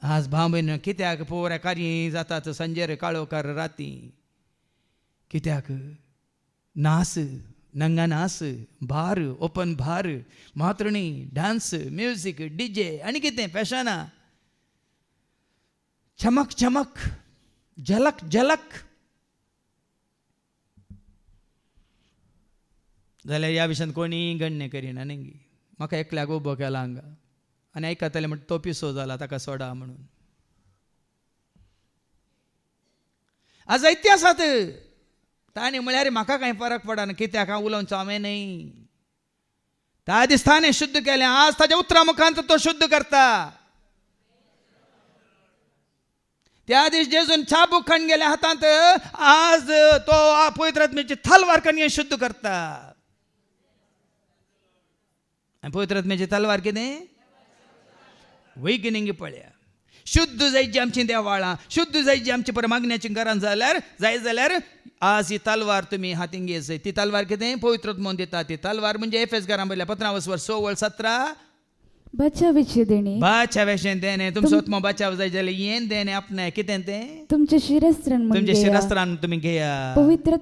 आज भांबन कित्याक पोवऱ्या कार्य जातात संजेर काळोखार राती कित्याक नाच नंगा नाच भार ओपन भार मातृणी डान्स म्युझिक डीजे आनी कितें फॅशना चमक चमक झलक झलक जाल्यार ह्या विशयान कोणी गण्य करिना न्ही म्हाका एकल्याक उबो केला हांगा आनी आयकताले म्हणटा तो पिसो जाला ताका सोडा म्हणून आज इतिहासात ताणें म्हळ्यार म्हाका कांय फरक पडना कित्याक हांव उलोवन चावे न्ही त्या दिस ताणें शुद्ध केलें आज ताच्या उतरा मुखांत तो शुद्ध करता त्या दीस जेजून चाबूक खाण गेल्या हातांत आज तो पवित्र आत्म्याची तलवार करून शुद्ध करता पवित्र आत्म्याची तलवार कितें वैगिनिंग पळया शुद्ध जायची आमची देवाळां शुद्ध जायची आमची परमाग्न्याची घरां जाय जाल्यार आज ही तलवार तुमी हातीन घेयच ती तलवार कितें पवित्र आत्मो दिता ती तलवार म्हणजे एफेस घरां 15:16-17 बचावाचे देणे बचावाचें देणे तुमचो आत्मो बचाव जाय जाल्यार हें देणे आपणाय कितें तें तुमच्या शिरस्त्रान तुमी घेया पवित्र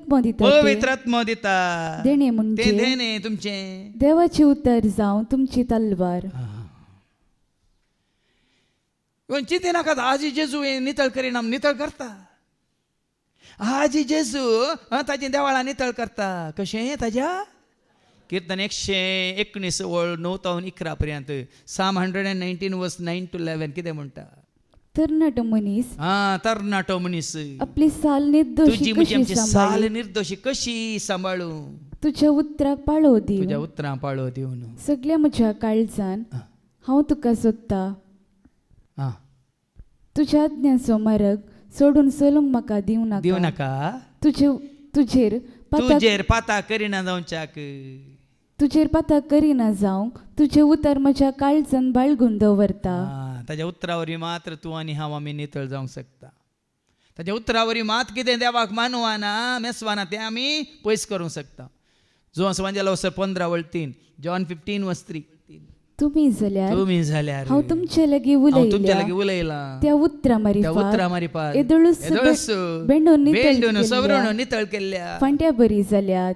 आत्मो दिता देणे म्हणजे तें देणे तुमचें देवाचे उतर जावं तुमची तलवार चिंते नाका आज जेजू नितळ करीना नितळ करता आज जेजू ताजी देवाळां नितळ करता कशें ताज्या कीर्तन 119 वळ 9 ते 11 पर्यंत Psalm 119 verse 9 to 11 कितें म्हणटा तरणाटो मनीस तरणाटो मनीस आपली साल निर्दोषी आमची साल निर्दोषी कशी सांबाळूं तुझ्या उतराक पाळो दिव तुझ्या उतरां पाळो दिवन सगळ्या म्हज्या काळजान हांव तुका सोदता तुझ्या आज्ञाचो मार्ग सोडून चलूंक म्हाका दिव नाका तुजेर पाता करिना जावच्याक तुजेर पाता करिना जावं तुझे उतर म्हज्या काळजान बाळगून दवरता ताज्या उतरावरी मात्र तूं आनी हांव आमी नितळ जावंक शकता ताज्या उतरावरी मात कितें देवाक मानवाना मेसवाना तें आमी पयस करूंक शकता जो सांजेलो 15:3 जॉन 15:3 तुम्ही जाल्यार हांव तुमचे लागीं उलयला त्या उतरा मारी एदळूस बेंडून सवरून नितळ केल्ल्या फांट्या बरी जाल्यात